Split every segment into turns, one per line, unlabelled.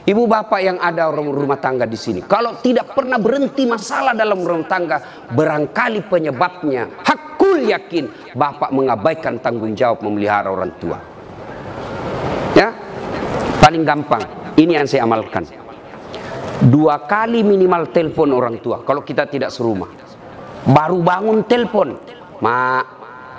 Ibu bapak yang ada rumah tangga di sini, kalau tidak pernah berhenti masalah dalam rumah tangga, barangkali penyebabnya hakul yakin bapak mengabaikan tanggung jawab memelihara orang tua. Ya, paling gampang ini yang saya amalkan. 2 kali minimal telepon orang tua kalau kita tidak serumah. Baru bangun telepon, "Mak,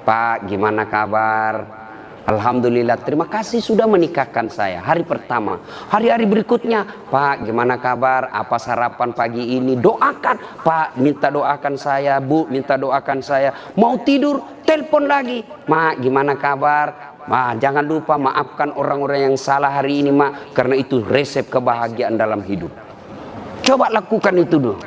Pak, gimana kabar? Alhamdulillah, terima kasih sudah menikahkan saya." Hari pertama. Hari-hari berikutnya, "Pak, gimana kabar? Apa sarapan pagi ini? Doakan, Pak, minta doakan saya, Bu, minta doakan saya." Mau tidur, telepon lagi, "Mak, gimana kabar? Ma, jangan lupa maafkan orang-orang yang salah hari ini, Mak, karena itu resep kebahagiaan dalam hidup." Coba lakukan itu dulu.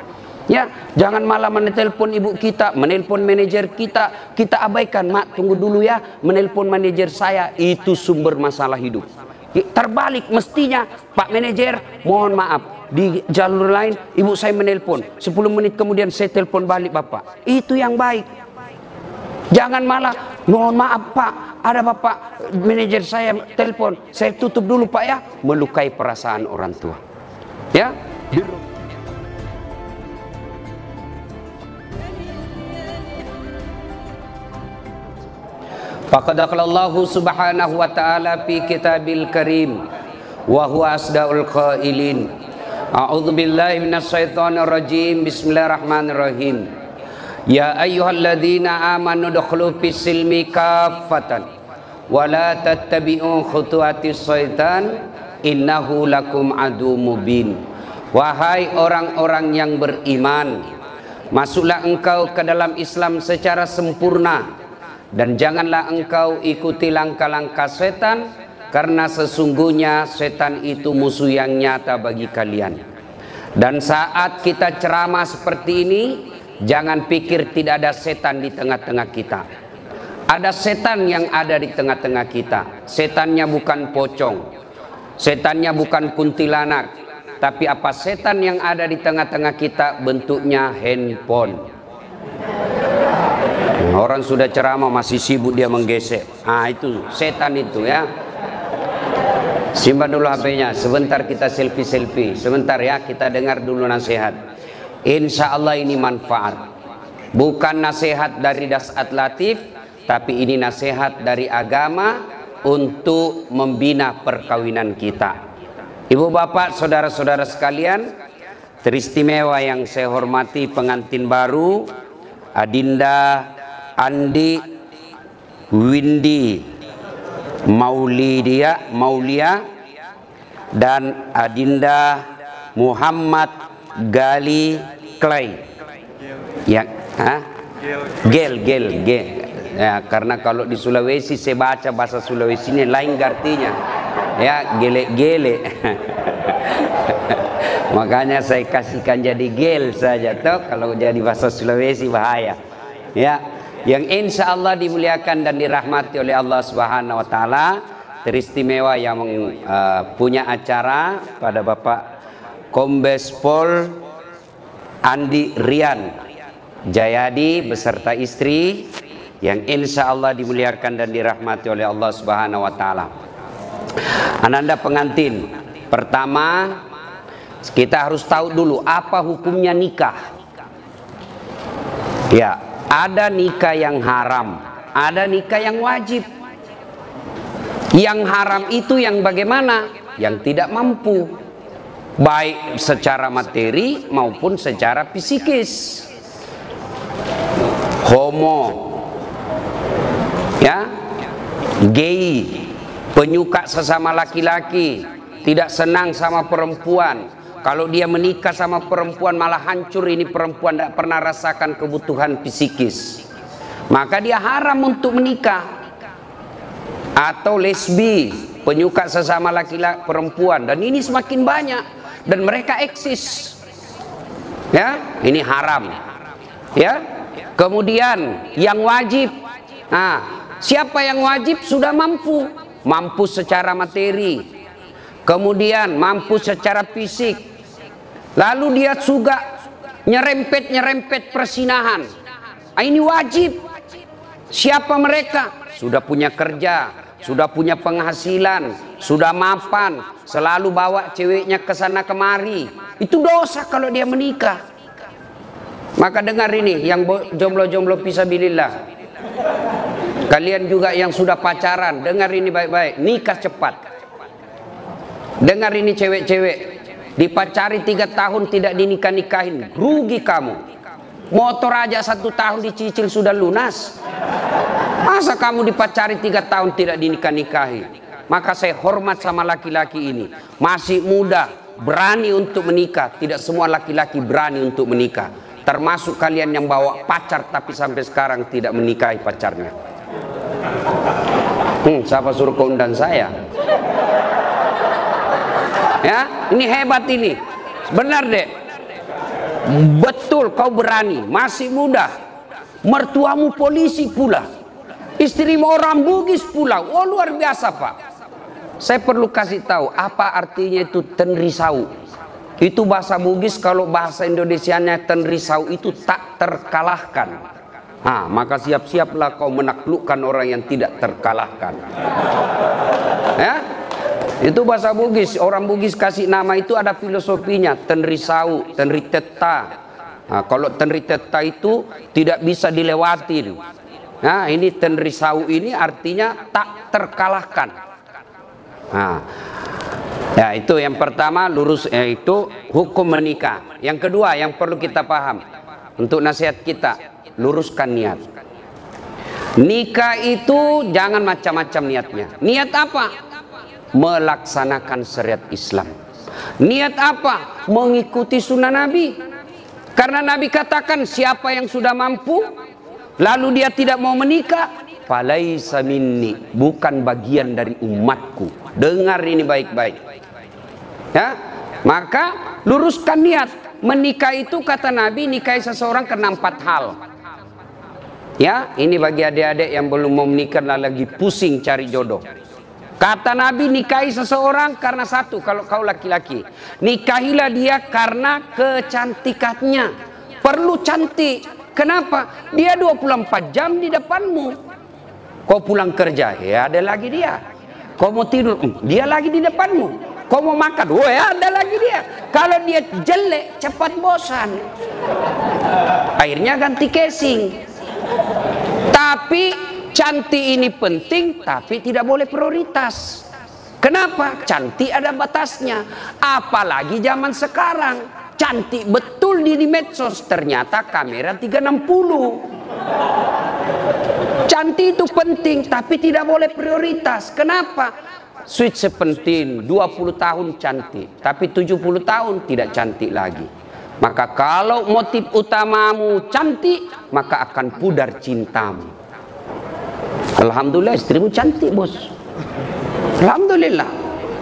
Ya, jangan malah menelpon ibu kita, menelpon manajer kita, kita abaikan. "Mak, tunggu dulu ya, menelpon manajer saya." Itu sumber masalah hidup. Terbalik mestinya, "Pak manajer, mohon maaf, di jalur lain ibu saya menelpon, 10 menit kemudian saya telepon balik Bapak." Itu yang baik. Jangan malah, "Mohon maaf Pak, ada Bapak manajer saya telepon, saya tutup dulu Pak ya." Melukai perasaan orang tua. Ya. Faqad qala Allah subhanahu wa ta'ala fi kitabil karim wa huwa asdaul qailin. A'udzu billahi minasyaitonir rajim. Bismillahirrahmanirrahim. Ya ayyuhalladzina amanu dukhulu fis silmi kaffatan wa la tattabi'u khutuwatis syaitan innahu lakum adu mubin. Wahai orang-orang yang beriman, masuklah engkau ke dalam Islam secara sempurna, dan janganlah engkau ikuti langkah-langkah setan, karena sesungguhnya setan itu musuh yang nyata bagi kalian. Dan saat kita ceramah seperti ini, jangan pikir tidak ada setan di tengah-tengah kita. Ada setan yang ada di tengah-tengah kita. Setannya bukan pocong, setannya bukan kuntilanak, tapi apa setan yang ada di tengah-tengah kita? Bentuknya handphone. Orang sudah ceramah masih sibuk dia menggesek. Itu setan itu ya. Simpan dulu HP-nya, sebentar kita selfie-selfie. Sebentar ya, kita dengar dulu nasihat. Insya Allah ini manfaat. Bukan nasihat dari Dasat Latif, tapi ini nasihat dari agama untuk membina perkawinan kita. Ibu bapak, saudara-saudara sekalian, teristimewa yang saya hormati pengantin baru Adinda Andi Windy Maulia dan Adinda Muhammad Gali Clay. Ya, Gel. Ya, karena kalau di Sulawesi saya baca bahasa Sulawesi ini lain artinya. Ya, gele. Makanya saya kasihkan jadi gel saja toh, kalau jadi bahasa Sulawesi bahaya. Ya. Yang insya Allah dimuliakan dan dirahmati oleh Allah Subhanahu wa Ta'ala, teristimewa yang punya acara pada Bapak Kombes Pol Andi Rian Jayadi beserta istri, yang insya Allah dimuliakan dan dirahmati oleh Allah Subhanahu wa Ta'ala. Ananda pengantin, pertama kita harus tahu dulu apa hukumnya nikah. Ya, ada nikah yang haram, ada nikah yang wajib. Yang haram itu yang bagaimana? Yang tidak mampu, baik secara materi maupun secara psikis. Homo, ya, gay, penyuka sesama laki-laki, tidak senang sama perempuan. Kalau dia menikah sama perempuan malah hancur, ini perempuan tidak pernah rasakan kebutuhan psikis, maka dia haram untuk menikah. Atau lesbi, penyuka sesama laki-laki perempuan, dan ini semakin banyak dan mereka eksis. Ya, ini haram. Ya. Kemudian yang wajib. Siapa yang wajib? Sudah mampu secara materi, kemudian mampu secara fisik. Lalu dia juga nyerempet persinahan. Ini wajib. Siapa mereka? Sudah punya kerja, sudah punya penghasilan, sudah mapan, selalu bawa ceweknya ke sana kemari. Itu dosa kalau dia menikah. Maka dengar ini, yang jomblo-jomblo fisabilillah. Kalian juga yang sudah pacaran, dengar ini baik-baik, nikah cepat. Dengar ini cewek-cewek, dipacari 3 tahun tidak dinikah-nikahin, rugi kamu. Motor aja 1 tahun dicicil sudah lunas. Masa kamu dipacari 3 tahun tidak dinikah-nikahi? Maka saya hormat sama laki-laki ini. Masih muda, berani untuk menikah. Tidak semua laki-laki berani untuk menikah. Termasuk kalian yang bawa pacar tapi sampai sekarang tidak menikahi pacarnya. Siapa suruh kau undang saya? Ya, ini hebat ini. Benar deh. Betul kau berani, masih muda. Mertuamu polisi pula, istrimu orang Bugis pula. Oh luar biasa Pak. Saya perlu kasih tahu apa artinya itu tenrisau. Itu bahasa Bugis, kalau bahasa Indonesianya tenrisau itu tak terkalahkan. Maka siap-siaplah kau menaklukkan orang yang tidak terkalahkan. Ya, itu bahasa Bugis. Orang Bugis kasih nama itu ada filosofinya. Tenrisau, tenriteta. Kalau tenriteta itu tidak bisa dilewatin. Nah, ini tenrisau ini artinya tak terkalahkan. Ya, itu yang pertama, lurus itu hukum menikah. Yang kedua yang perlu kita paham untuk nasihat kita, luruskan niat. Nikah itu jangan macam-macam niatnya. Niat apa? Melaksanakan syariat Islam. Niat apa? Mengikuti sunnah Nabi. Karena Nabi katakan siapa yang sudah mampu lalu dia tidak mau menikah, falaisa minni, bukan bagian dari umatku. Dengar ini baik-baik. Ya, maka luruskan niat. Menikah itu kata Nabi, nikahi seseorang karena 4 hal. Ya, ini bagi adik-adik yang belum mau menikah lagi pusing cari jodoh. Kata Nabi, nikahi seseorang karena 1, kalau kau laki-laki, nikahilah dia karena kecantikannya. Perlu cantik. Kenapa? Dia 24 jam di depanmu. Kau pulang kerja, ya ada lagi dia. Kau mau tidur, dia lagi di depanmu. Kau mau makan, ya ada lagi dia. Kalau dia jelek, cepat bosan. Akhirnya ganti casing. Tapi cantik ini penting, tapi tidak boleh prioritas. Kenapa? Cantik ada batasnya. Apalagi zaman sekarang, cantik betul di medsos, ternyata kamera 360. Cantik itu penting, tapi tidak boleh prioritas. Kenapa? Switch sepenting, 20 tahun cantik, tapi 70 tahun tidak cantik lagi. Maka kalau motif utamamu cantik, maka akan pudar cintamu. Alhamdulillah istrimu cantik bos. Alhamdulillah.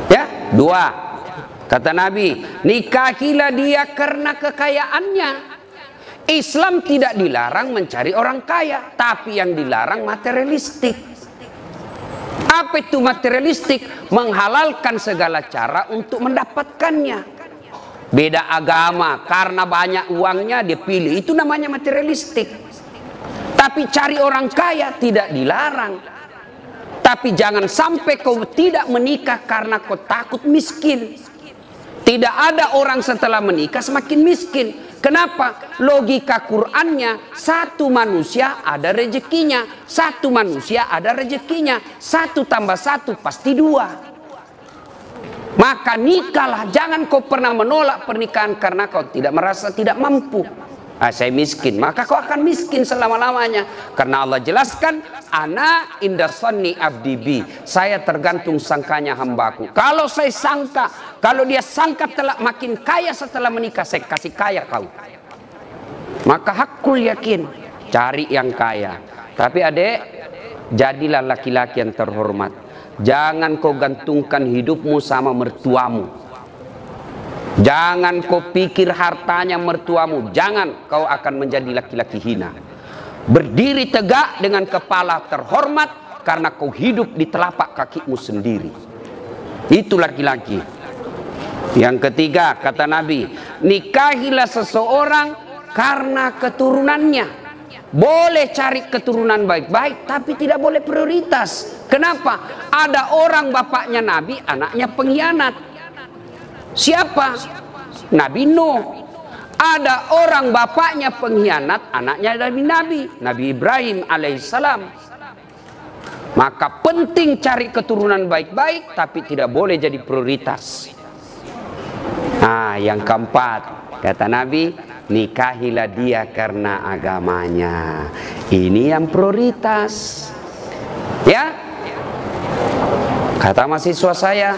Ya, 2. Kata Nabi, nikahilah dia karena kekayaannya. Islam tidak dilarang mencari orang kaya, tapi yang dilarang materialistik. Apa itu materialistik? Menghalalkan segala cara untuk mendapatkannya. Beda agama, karena banyak uangnya dia pilih, itu namanya materialistik. Tapi cari orang kaya tidak dilarang. Tapi jangan sampai kau tidak menikah karena kau takut miskin. Tidak ada orang setelah menikah semakin miskin. Kenapa? Logika Qur'annya, satu manusia ada rezekinya, satu manusia ada rezekinya, 1 tambah 1 pasti 2. Maka nikahlah, jangan kau pernah menolak pernikahan karena kau tidak merasa tidak mampu. Saya miskin, maka kau akan miskin selama-lamanya. Karena Allah jelaskan, ana inda sanni abdi bi, saya tergantung sangkanya hambaku. Kalau saya sangka, kalau dia sangka telah makin kaya setelah menikah, saya kasih kaya kau. Maka hakul yakin, cari yang kaya. Tapi adek, jadilah laki-laki yang terhormat. Jangan kau gantungkan hidupmu sama mertuamu. Jangan kau pikir hartanya mertuamu. Jangan, kau akan menjadi laki-laki hina. Berdiri tegak dengan kepala terhormat karena kau hidup di telapak kakimu sendiri. Itu laki-laki. Yang ketiga, kata Nabi, nikahilah seseorang karena keturunannya. boleh cari keturunan baik-baik, tapi tidak boleh prioritas. Kenapa? Ada orang bapaknya Nabi, anaknya pengkhianat. Siapa? Nabi Nuh. Ada orang bapaknya pengkhianat, anaknya Nabi Ibrahim alaihissalam. Maka penting cari keturunan baik-baik, tapi tidak boleh jadi prioritas. Nah, yang keempat, kata Nabi, nikahilah dia karena agamanya. Ini yang prioritas. Ya. Kata mahasiswa saya,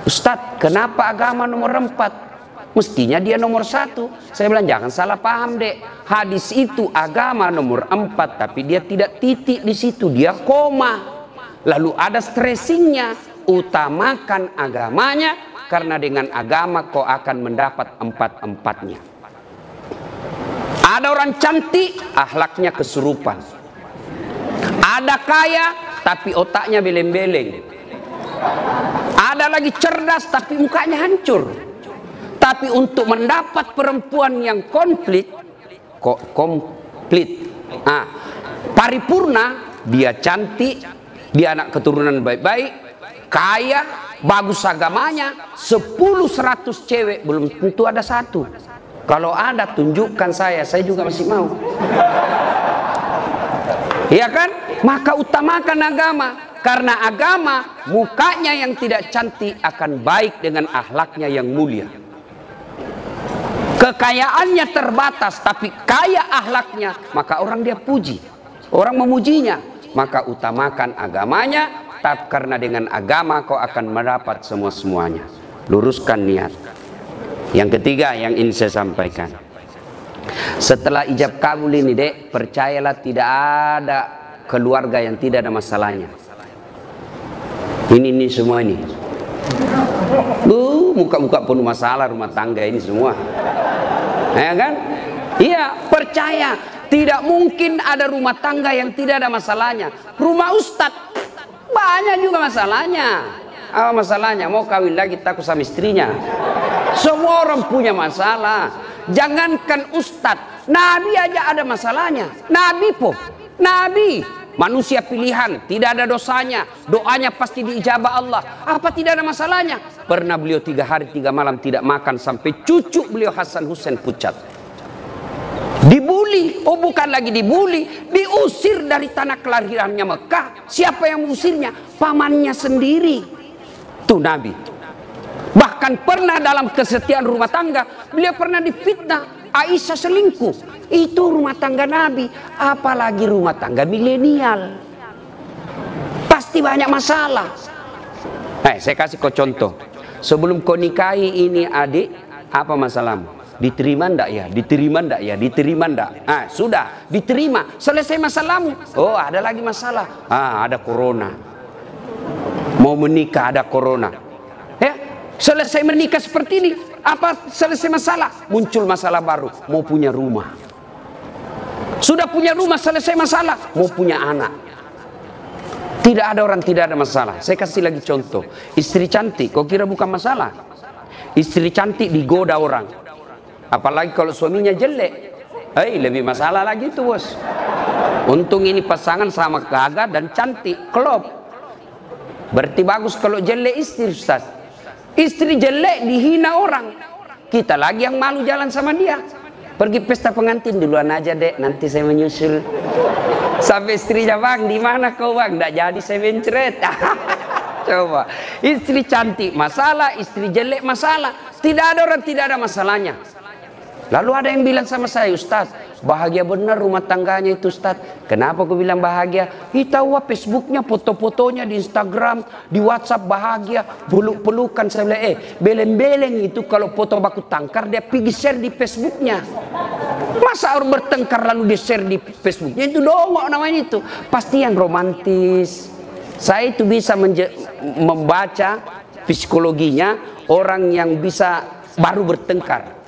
Ustadz, kenapa agama nomor 4? Mestinya dia nomor 1. Saya bilang, jangan salah paham, Dek. Hadis itu agama nomor 4, tapi dia tidak titik di situ, dia koma. Lalu ada stressingnya, utamakan agamanya, karena dengan agama kau akan mendapat 4-4-nya. Ada orang cantik, akhlaknya kesurupan. Ada kaya, tapi otaknya beleng-beleng. Ada lagi cerdas, tapi mukanya hancur. Tapi untuk mendapat perempuan yang paripurna, dia cantik, dia anak keturunan baik-baik, kaya, bagus agamanya, 10-100 cewek belum tentu ada 1. Kalau ada, tunjukkan saya juga masih mau. Iya kan? Maka utamakan agama, karena agama mukanya yang tidak cantik akan baik dengan akhlaknya yang mulia. Kekayaannya terbatas, tapi kaya akhlaknya, maka orang dia puji, orang memujinya. Maka utamakan agamanya, tapi karena dengan agama kau akan mendapat semua-semuanya. Luruskan niat. Yang ketiga yang ingin saya sampaikan, setelah ijab kabul ini, Dek, percayalah tidak ada keluarga yang tidak ada masalahnya. Ini semua ini. Muka-muka penuh masalah rumah tangga ini semua. Ya kan? Iya, percaya. Tidak mungkin ada rumah tangga yang tidak ada masalahnya. Rumah Ustadz banyak juga masalahnya. Apa masalahnya? Mau kawin lagi takut sama istrinya. Semua orang punya masalah. Jangankan Ustadz, Nabi aja ada masalahnya. Nabi manusia pilihan, tidak ada dosanya, doanya pasti diijabah Allah. Apa tidak ada masalahnya? Pernah beliau 3 hari 3 malam tidak makan sampai cucu beliau Hasan Hussein pucat. Dibuli, bukan lagi dibuli, diusir dari tanah kelahirannya Mekah. Siapa yang mengusirnya? Pamannya sendiri. Tuh Nabi. Bahkan pernah dalam kesetiaan rumah tangga, beliau pernah difitnah, Aisyah selingkuh. Itu rumah tangga Nabi, apalagi rumah tangga milenial. Pasti banyak masalah. Saya kasih kau contoh. Sebelum kau nikahi ini adik, apa masalahmu? Diterima ndak ya? Diterima ndak ya? Diterima ndak? Sudah, diterima. Selesai masalahmu. Oh, ada lagi masalah. Ada corona. Mau menikah ada corona. Ya, selesai menikah seperti ini, apa selesai masalah? Muncul masalah baru, mau punya rumah. Sudah punya rumah, selesai masalah, mau punya anak. Tidak ada orang tidak ada masalah. Saya kasih lagi contoh. Istri cantik, kau kira bukan masalah? Istri cantik digoda orang. Apalagi kalau suaminya jelek. Lebih masalah lagi tuh, bos. Untung ini pasangan sama gagah dan cantik, klop. Berarti bagus kalau jelek istri, Ustaz. Istri jelek dihina orang. Kita lagi yang malu jalan sama dia. Pergi pesta pengantin duluan aja, Dek, nanti saya menyusul. Sampai istrinya, Bang, di mana kau, Bang? Nggak jadi saya mencret. Coba, istri cantik masalah, istri jelek masalah. Tidak ada orang tidak ada masalahnya. Lalu ada yang bilang sama saya, Ustaz, bahagia benar rumah tangganya itu, Ustaz. Kenapa aku bilang bahagia? Tahu Facebooknya, foto-fotonya di Instagram, di WhatsApp bahagia, peluk-pelukan. Saya bilang, beleng-beleng itu kalau foto baku tangkar dia pergi share di Facebooknya. Masa orang bertengkar lalu di share di Facebooknya? Itu dongok namanya itu. Pasti yang romantis. Saya itu bisa membaca psikologinya orang yang bisa baru bertengkar.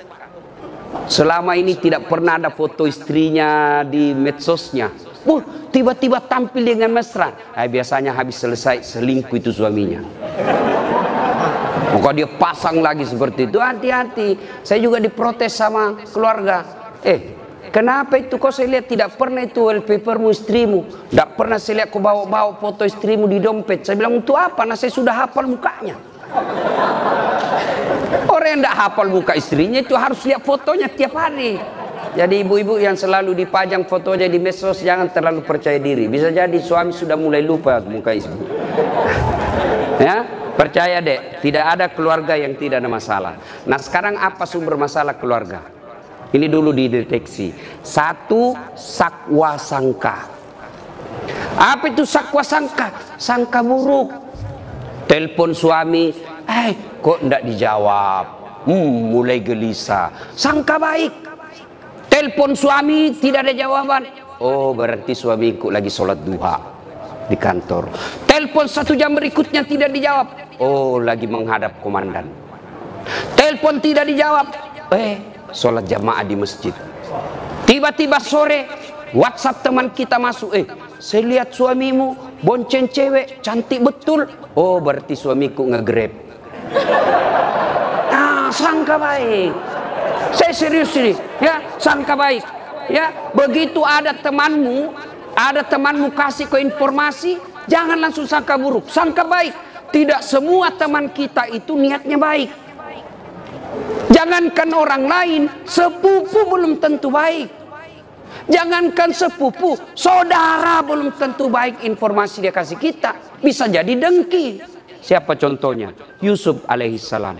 Selama ini tidak pernah ada foto istrinya di medsosnya. Tiba-tiba tampil dengan mesra. Biasanya habis selesai selingkuh itu suaminya. Maka dia pasang lagi seperti itu. Hati-hati. Saya juga diprotes sama keluarga. kenapa itu kau saya lihat tidak pernah itu wallpapermu istrimu, tidak pernah saya lihat kau bawa foto istrimu di dompet. Saya bilang, untuk apa? Nah, saya sudah hafal mukanya. Orang yang tidak hafal muka istrinya itu harus lihat fotonya tiap hari. Jadi ibu-ibu yang selalu dipajang fotonya di medsos, jangan terlalu percaya diri. Bisa jadi suami sudah mulai lupa muka istri. Ya, percaya deh, tidak ada keluarga yang tidak ada masalah. Nah, sekarang apa sumber masalah keluarga? Ini dulu dideteksi. Satu, sakwa sangka. Apa itu sakwa sangka? Sangka buruk. Telepon suami, kok enggak dijawab? Mulai gelisah. Sangka baik. Telepon suami tidak ada jawaban. Oh, berarti suamiku lagi sholat duha di kantor. Telepon 1 jam berikutnya tidak dijawab. Oh, lagi menghadap komandan. Telepon tidak dijawab. Sholat jamaah di masjid. Tiba-tiba sore WhatsApp teman kita masuk. Saya lihat suamimu bonceng cewek cantik betul. Oh, berarti suamiku nge-grab. Nah, sangka baik. Saya serius ini, ya, sangka baik. Ya, begitu ada temanmu kasih ke informasi, jangan langsung sangka buruk, sangka baik. Tidak semua teman kita itu niatnya baik. Jangankan orang lain, sepupu belum tentu baik. Jangankan sepupu, saudara belum tentu baik informasi dia kasih kita. Bisa jadi dengki. Siapa contohnya? Yusuf alaihissalam.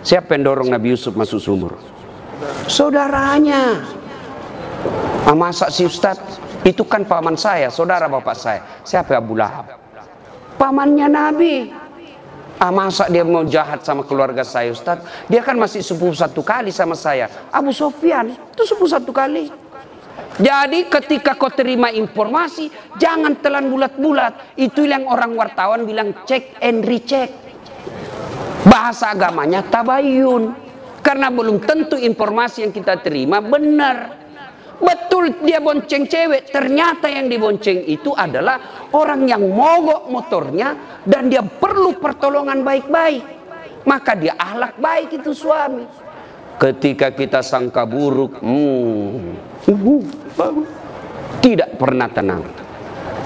Siapa yang dorong Nabi Yusuf masuk sumur? Saudaranya. Masa si Ustadz? Itu kan paman saya, saudara bapak saya. Siapa? Abu Lahab. Pamannya Nabi. Masa dia mau jahat sama keluarga saya, Ustadz? Dia kan masih sepupu 1 kali sama saya. Abu Sofyan itu sepupu 1 kali. Jadi ketika kau terima informasi, jangan telan bulat-bulat. Itu yang orang wartawan bilang check and recheck. Bahasa agamanya tabayun. Karena belum tentu informasi yang kita terima benar. Betul dia bonceng cewek, ternyata yang dibonceng itu adalah orang yang mogok motornya dan dia perlu pertolongan baik-baik. Maka dia akhlak baik itu suami. Ketika kita sangka buruk, tidak pernah tenang.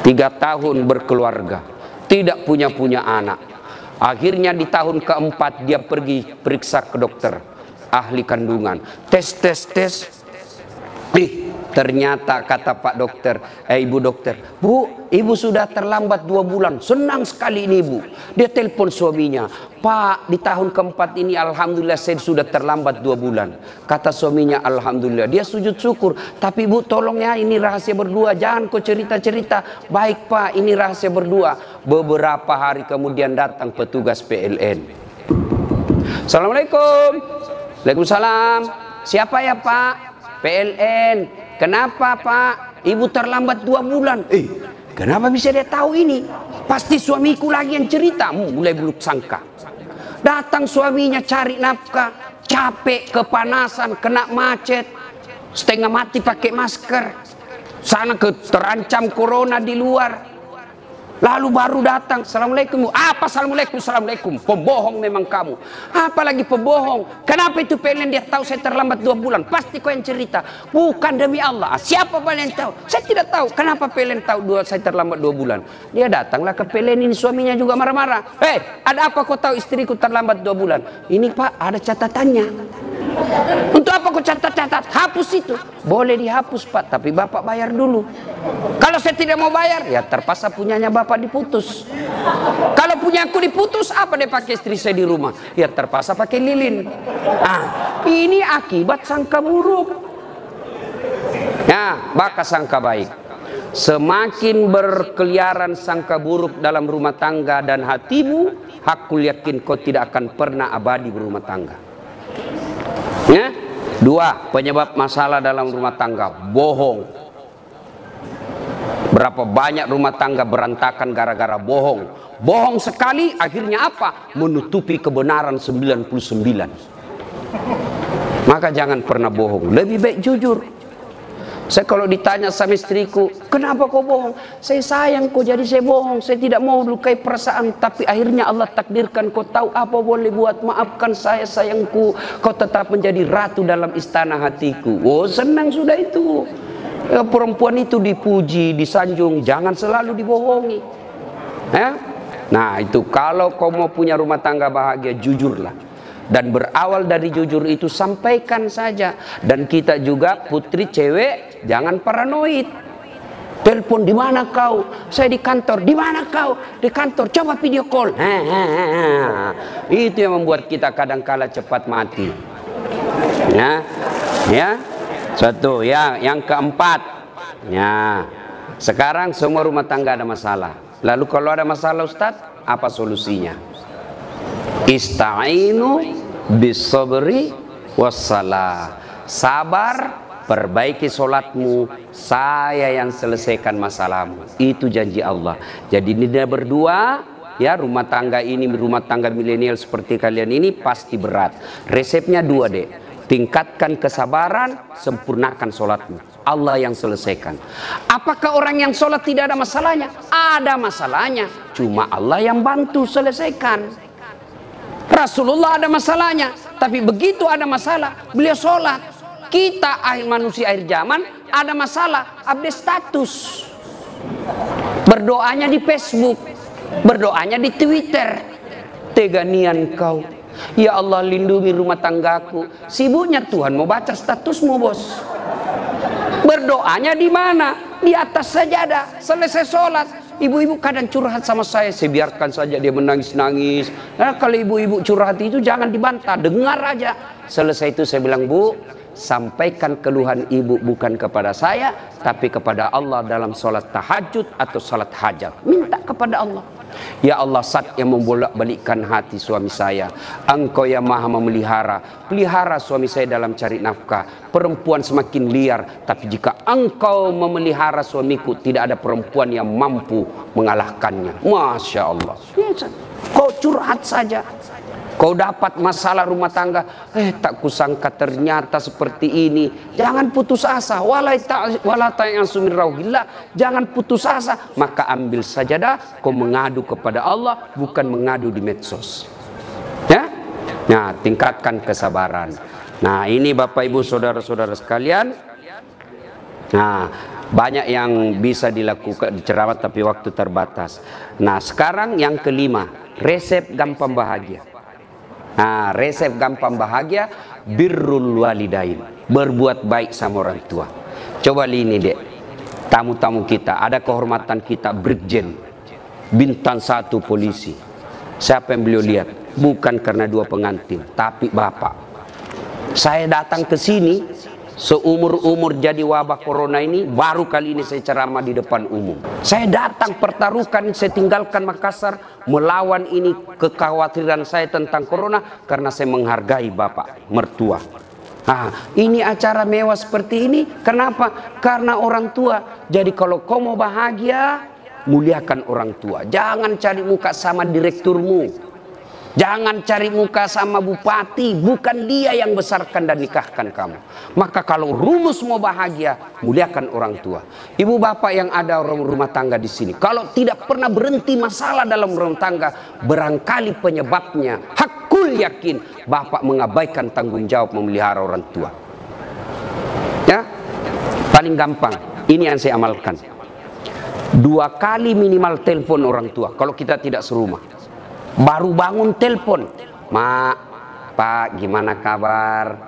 3 tahun berkeluarga, tidak punya anak. Akhirnya di tahun ke-4 dia pergi periksa ke dokter, ahli kandungan. Tes. Ternyata kata Pak Dokter, Ibu dokter, Bu, Ibu sudah terlambat 2 bulan. Senang sekali ini Ibu. Dia telepon suaminya, Pak, di tahun ke-4 ini alhamdulillah saya sudah terlambat 2 bulan. Kata suaminya, alhamdulillah. Dia sujud syukur. Tapi Bu, tolong ya, ini rahasia berdua. Jangan kau cerita-cerita. Baik Pak, ini rahasia berdua. Beberapa hari kemudian datang petugas PLN. Assalamualaikum. Waalaikumsalam. Siapa ya Pak? PLN. Kenapa Pak? Ibu terlambat 2 bulan. Kenapa bisa dia tahu ini? Pasti suamiku lagi yang cerita. Mulai buruk sangka. Datang suaminya cari nafkah, capek, kepanasan, kena macet, setengah mati pakai masker. Sana terancam corona di luar. Lalu baru datang, Assalamualaikum. Apa Assalamualaikum? Assalamualaikum. Pembohong memang kamu. Apalagi pembohong. Kenapa itu PLN dia tahu saya terlambat 2 bulan? Pasti kau yang cerita. Bukan, demi Allah. Siapa PLN tahu? Saya tidak tahu. Kenapa PLN tahu saya terlambat 2 bulan? Dia datanglah ke PLN ini, suaminya juga marah-marah. Ada apa kau tahu istriku terlambat 2 bulan? Ini Pak, ada catatannya. Untuk apa kau catat-catat? Hapus itu. Boleh dihapus Pak, tapi Bapak bayar dulu. Kalau saya tidak mau bayar, ya terpaksa punyanya Bapak diputus. Kalau punya aku diputus, apa dia pakai istri saya di rumah? Ya terpaksa pakai lilin. Ini akibat sangka buruk. Ya, maka sangka baik. Semakin berkeliaran sangka buruk dalam rumah tangga dan hatimu, aku yakin kau tidak akan pernah abadi berumah tangga. Ya? 2, penyebab masalah dalam rumah tangga, bohong. Berapa banyak rumah tangga berantakan gara-gara bohong. Bohong sekali, akhirnya apa? Menutupi kebenaran 99. Maka jangan pernah bohong, lebih baik jujur. Saya kalau ditanya sama istriku, kenapa kau bohong? Saya sayang kau, jadi saya bohong. Saya tidak mau lukai perasaan. Tapi akhirnya Allah takdirkan, kau tahu apa boleh buat. Maafkan saya sayangku. Kau tetap menjadi ratu dalam istana hatiku. Oh, senang sudah itu. Ya, perempuan itu dipuji, disanjung. Jangan selalu dibohongi. Ya? Nah itu, kalau kau mau punya rumah tangga bahagia, jujurlah. Dan berawal dari jujur itu, sampaikan saja. Dan kita juga putri cewek, jangan paranoid. Telepon, di mana kau? Saya di kantor. Di mana kau? Di kantor. Coba video call. Itu yang membuat kita kadang-kala cepat mati. Ya. Satu, ya. Yang keempat, ya. Sekarang semua rumah tangga ada masalah. Lalu kalau ada masalah, Ustadz, apa solusinya? Ista'inu bisabri wassalah. Sabar, perbaiki solatmu, saya yang selesaikan masalahmu. Itu janji Allah. Jadi dia berdua, ya, rumah tangga ini, rumah tangga milenial seperti kalian ini pasti berat. Resepnya dua, dek. Tingkatkan kesabaran, sempurnakan solatmu. Allah yang selesaikan. Apakah orang yang sholat tidak ada masalahnya? Ada masalahnya. Cuma Allah yang bantu selesaikan. Rasulullah ada masalahnya, tapi begitu ada masalah, beliau sholat. Kita manusia akhir zaman ada masalah, update status. Berdoanya di Facebook, berdoanya di Twitter. Teganian kau. Ya Allah, lindungi rumah tanggaku. Sibuknya Tuhan mau baca statusmu, bos. Berdoanya di mana? Di atas sajadah, selesai sholat. Ibu-ibu kadang curhat sama saya biarkan saja dia menangis-nangis. Nah, kalau ibu-ibu curhat itu jangan dibantah, dengar aja. Selesai itu saya bilang, Bu, sampaikan keluhan ibu bukan kepada saya, tapi kepada Allah dalam sholat tahajud atau sholat hajat. Minta kepada Allah. Ya Allah, Zat yang membolak-balikkan hati suami saya, Engkau yang maha memelihara. Pelihara suami saya dalam cari nafkah. Perempuan semakin liar, tapi jika Engkau memelihara suamiku, tidak ada perempuan yang mampu mengalahkannya. Masya Allah. Kau curhat saja. Kau dapat masalah rumah tangga, tak kusangka ternyata seperti ini. Jangan putus asa. Jangan putus asa. Maka ambil sajadah, kau mengadu kepada Allah, bukan mengadu di medsos. Ya? Nah, tingkatkan kesabaran. Nah, ini Bapak Ibu saudara-saudara sekalian. Nah, banyak yang bisa dilakukan ceramah, tapi waktu terbatas. Nah, sekarang yang kelima, resep gampang bahagia. Nah, resep gampang bahagia, birrul walidain, berbuat baik sama orang tua. Coba ini, dek, tamu-tamu kita, ada kehormatan kita, Brigjen, bintang 1 polisi. Siapa yang beliau lihat? Bukan karena 2 pengantin, tapi bapak. Saya datang ke sini seumur-umur jadi wabah corona ini, baru kali ini saya ceramah di depan umum. Saya datang pertaruhkan, saya tinggalkan Makassar, melawan ini kekhawatiran saya tentang corona, karena saya menghargai bapak mertua. Nah, ini acara mewah seperti ini, kenapa? Karena orang tua. Jadi kalau kau mau bahagia, muliakan orang tua. Jangan cari muka sama direkturmu. Jangan cari muka sama bupati, bukan dia yang besarkan dan nikahkan kamu. Maka kalau rumus mau bahagia, muliakan orang tua. Ibu bapak yang ada orang rumah tangga di sini, kalau tidak pernah berhenti masalah dalam rumah tangga, barangkali penyebabnya, hakul yakin, bapak mengabaikan tanggung jawab memelihara orang tua. Ya, paling gampang, ini yang saya amalkan. 2 kali minimal telepon orang tua, kalau kita tidak serumah. Baru bangun telepon, Mak, Pak, gimana kabar?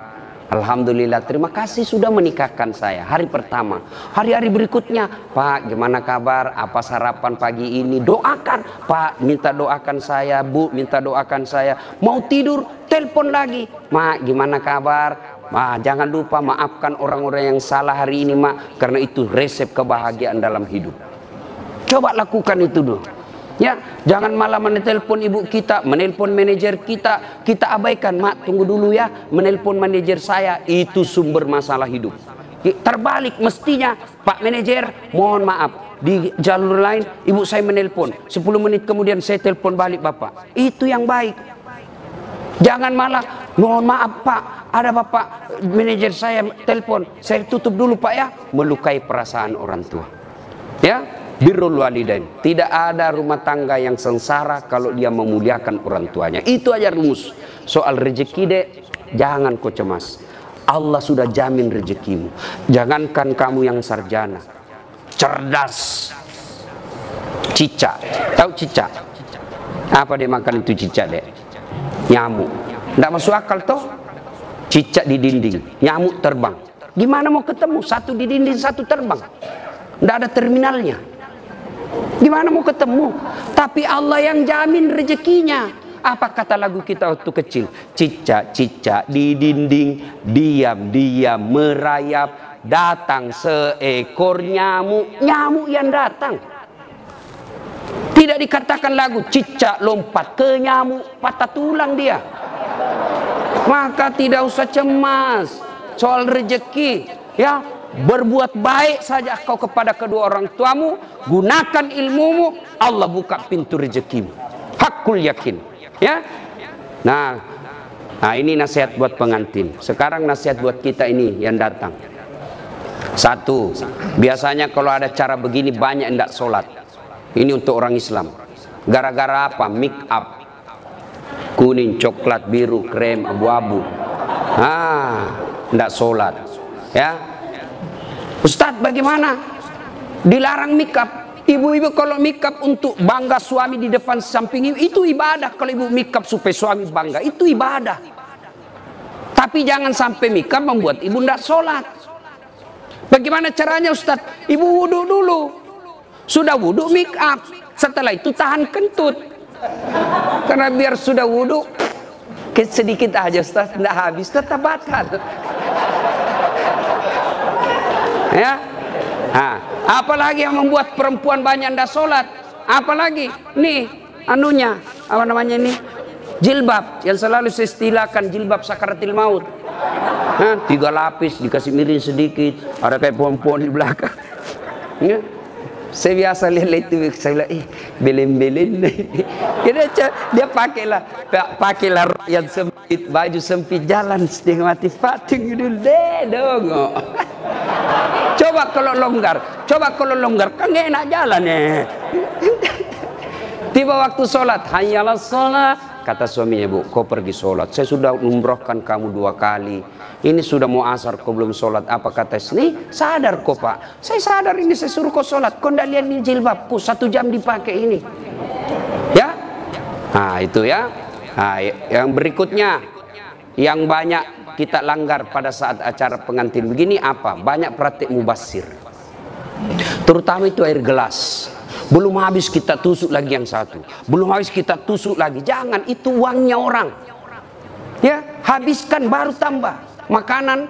Alhamdulillah, terima kasih sudah menikahkan saya. Hari pertama, hari-hari berikutnya, Pak, gimana kabar? Apa sarapan pagi ini? Doakan, Pak, minta doakan saya, Bu, minta doakan saya. Mau tidur, telepon lagi, Mak, gimana kabar? Ma, jangan lupa maafkan orang-orang yang salah hari ini, Mak, karena itu resep kebahagiaan dalam hidup. Coba lakukan itu dulu. Ya, jangan malah menelpon ibu kita, menelpon manajer kita, kita abaikan. Mak, tunggu dulu ya, menelpon manajer saya, itu sumber masalah hidup. Terbalik mestinya, Pak manajer, mohon maaf, di jalur lain ibu saya menelpon, 10 menit kemudian saya telepon balik Bapak. Itu yang baik. Jangan malah mohon maaf Pak, ada bapak manajer saya telepon, saya tutup dulu Pak ya. Melukai perasaan orang tua. Ya, birrul walidain. Tidak ada rumah tangga yang sengsara kalau dia memuliakan orang tuanya. Itu aja rumus. Soal rezeki dek, jangan kau cemas. Allah sudah jamin rezekimu. Jangankan kamu yang sarjana, cerdas, cicak. Tahu cicak? Apa dia makan itu cicak dek? Nyamuk. Tidak masuk akal toh? Cicak di dinding, nyamuk terbang. Gimana mau ketemu? Satu di dinding, satu terbang. Tidak ada terminalnya. Gimana mau ketemu? Tapi Allah yang jamin rezekinya. Apa kata lagu kita waktu kecil? Cicak-cicak di dinding, diam-diam merayap. Datang seekor nyamuk, nyamuk yang datang. Tidak dikatakan lagu cicak lompat ke nyamuk, patah tulang dia. Maka tidak usah cemas soal rezeki, ya. Berbuat baik saja kau kepada kedua orang tuamu, gunakan ilmumu, Allah buka pintu rezekimu. Hakul yakin, ya. Nah, ini nasihat buat pengantin. Sekarang nasihat buat kita ini yang datang. Satu, biasanya kalau ada cara begini banyak yang tidak sholat. Ini untuk orang Islam. Gara-gara apa? Make up. Kuning, coklat, biru, krem, abu-abu. Tidak sholat. Ya, Ustadz bagaimana? Dilarang make up. Ibu-ibu kalau make up untuk bangga suami di depan samping itu ibadah. Kalau ibu make up supaya suami bangga, itu ibadah. Tapi jangan sampai make up membuat ibu tidak sholat. Bagaimana caranya Ustadz? Ibu wudhu dulu. Sudah wudhu make up. Setelah itu tahan kentut. Karena biar sudah wudhu sedikit aja Ustaz, tidak habis, tetap batal. Ya, apalagi yang membuat perempuan banyak tidak sholat. Apalagi nih anunya, apa namanya ini, jilbab yang selalu saya istilahkan jilbab sakaratil maut. 3 lapis dikasih miring sedikit, ada kayak pohon-pohon di belakang. Ya. Saya biasa lihat itu, saya bilang, belen-belen. Dia pakailah yang sempit, baju sempit, jalan setengah mati fating dulu deh dong. Coba kalau longgar, kan enak jalan ya. Tiba waktu sholat, hanyalah sholat. Kata suaminya, Bu, kau pergi sholat. Saya sudah umrohkan kamu 2 kali. Ini sudah mau asar, kau belum sholat. Apa kata ini? Sadar kau Pak. Saya sadar ini, saya suruh kau sholat. Kau tidak lihat ini jilbabku, 1 jam dipakai ini. Ya? Itu ya. Yang berikutnya, yang banyak kita langgar pada saat acara pengantin begini apa? Banyak praktik mubasir. Terutama itu air gelas. Belum habis kita tusuk lagi yang satu. Belum habis kita tusuk lagi. Jangan, itu uangnya orang. Ya, habiskan baru tambah. Makanan,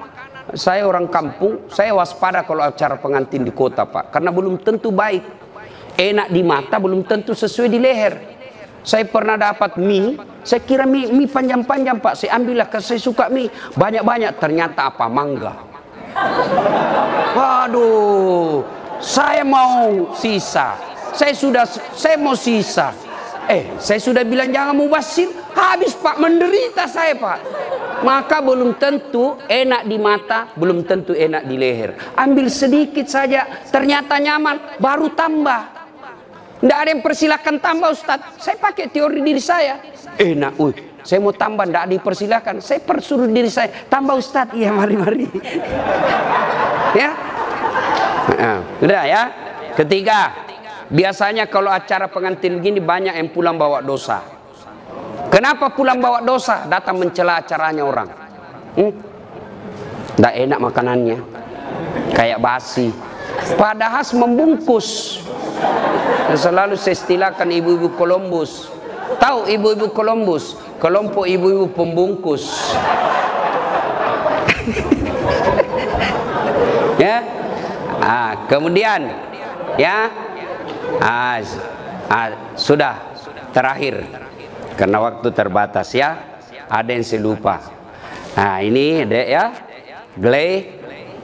saya orang kampung, saya waspada kalau acara pengantin di kota Pak. Karena belum tentu baik. Enak di mata, belum tentu sesuai di leher. Saya pernah dapat mie, saya kira mie panjang-panjang Pak. Saya ambillah, karena saya suka mie. Banyak-banyak, ternyata apa? Mangga. Waduh, saya mau sisa. Saya mau sisa. Saya sudah bilang jangan mubasir. Habis Pak, menderita saya Pak. Maka belum tentu enak di mata, belum tentu enak di leher. Ambil sedikit saja, ternyata nyaman, baru tambah. Tidak ada yang persilakan tambah Ustadz. Saya pakai teori diri saya. Enak, saya mau tambah, tidak dipersilakan. Saya persuruh diri saya, tambah Ustadz. Iya, mari. Ya, udah ya. Ketiga, biasanya kalau acara pengantin begini banyak yang pulang bawa dosa. Kenapa pulang bawa dosa? Datang mencela acaranya orang. Tidak enak makanannya, kayak basi. Padahal membungkus. Selalu saya istilahkan ibu-ibu Columbus. Tahu ibu-ibu Columbus? Kelompok ibu-ibu pembungkus. Ya. Kemudian ya. Sudah terakhir karena waktu terbatas ya. Ada yang saya lupa. Ini dek ya.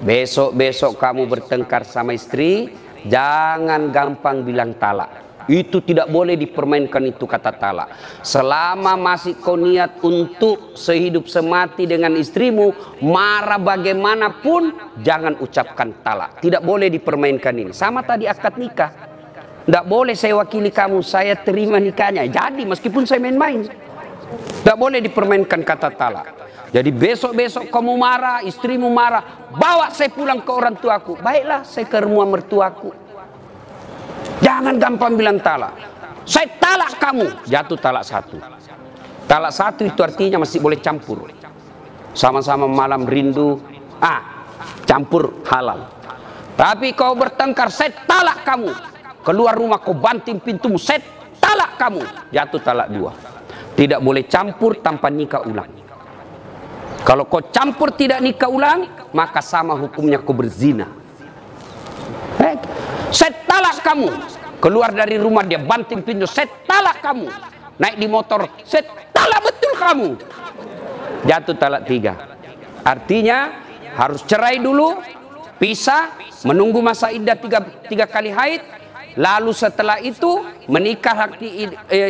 Besok kamu bertengkar sama istri, jangan gampang bilang talak. Itu tidak boleh dipermainkan itu kata talak. Selama masih kau niat untuk sehidup semati dengan istrimu, marah bagaimanapun, jangan ucapkan talak. Tidak boleh dipermainkan ini. Sama tadi akad nikah. Tidak boleh saya wakili kamu, saya terima nikahnya. Jadi meskipun saya main-main. Tidak boleh dipermainkan kata talak. Jadi besok-besok kamu marah, istrimu marah, bawa saya pulang ke orang tuaku. Baiklah, saya ke rumah mertuaku. Jangan gampang bilang talak. Saya talak kamu. Jatuh talak satu. Talak satu itu artinya masih boleh campur. Sama-sama malam rindu. Campur halal. Tapi kau bertengkar, saya talak kamu. Keluar rumah kau banting pintumu, saya talak kamu. Jatuh talak dua. Tidak boleh campur tanpa nikah ulang. Kalau kau campur tidak nikah ulang, maka sama hukumnya kau berzina. Saya talak kamu. Keluar dari rumah dia banting pintu, saya talak kamu. Naik di motor, saya talak betul kamu. Jatuh talak tiga. Artinya harus cerai dulu, pisah, menunggu masa iddah tiga kali haid. Lalu setelah itu menikah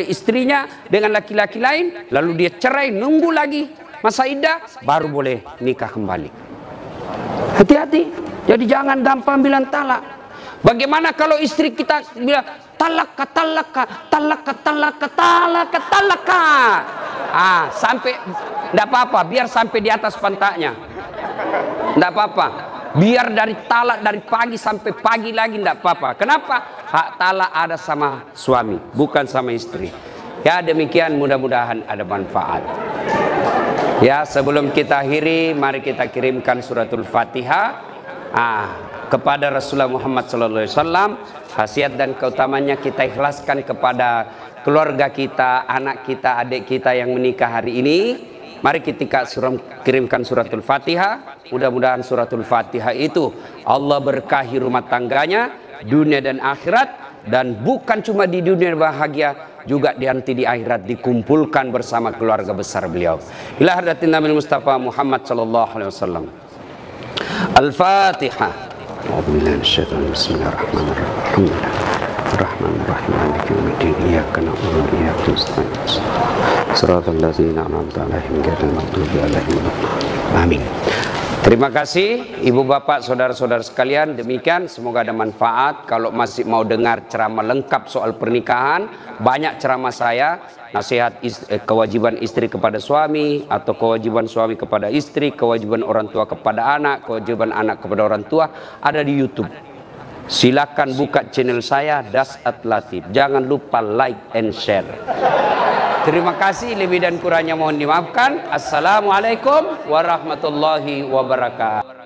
istrinya dengan laki-laki lain. Lalu dia cerai, nunggu lagi masa iddah, baru boleh nikah kembali. Hati-hati. Jadi jangan gampang bilang talak. Bagaimana kalau istri kita bilang talaka, talaka, talaka, talaka, talaka, talaka. Sampai enggak apa-apa, biar sampai di atas pantatnya. Enggak apa-apa. Biar dari talak dari pagi sampai pagi lagi enggak apa-apa. Kenapa? Hak talak ada sama suami, bukan sama istri. Ya demikian, mudah-mudahan ada manfaat. Ya, sebelum kita akhiri, mari kita kirimkan suratul Fatihah kepada Rasulullah Muhammad SAW. Khasiat dan keutamanya kita ikhlaskan kepada keluarga kita, anak kita, adik kita yang menikah hari ini. Mari kita kirimkan suratul Fatihah. Mudah-mudahan suratul Fatihah itu Allah berkahi rumah tangganya, dunia dan akhirat. Dan bukan cuma di dunia bahagia, juga nanti di akhirat dikumpulkan bersama keluarga besar beliau. Ila hadratin Nabi Mustafa Muhammad sallallahu alaihi wasallam. Al-Fatihah. Bismillahirrahmanirrahim. Rahmanirrahim. Maliki yaumiddin. Iyyaka na'budu wa iyyaka nasta'in. Shiratal ladzina an'amta 'alaihim ghairil maghdubi 'alaihim waladdallin. Amin. Terima kasih ibu bapak saudara-saudara sekalian. Demikian, semoga ada manfaat. Kalau masih mau dengar ceramah lengkap soal pernikahan, banyak ceramah saya, nasihat kewajiban istri kepada suami, atau kewajiban suami kepada istri, kewajiban orang tua kepada anak, kewajiban anak kepada orang tua, ada di YouTube. Silakan buka channel saya, Dasat Latif. Jangan lupa like and share. Terima kasih, lebih dan kurangnya mohon dimaafkan. Assalamualaikum warahmatullahi wabarakatuh.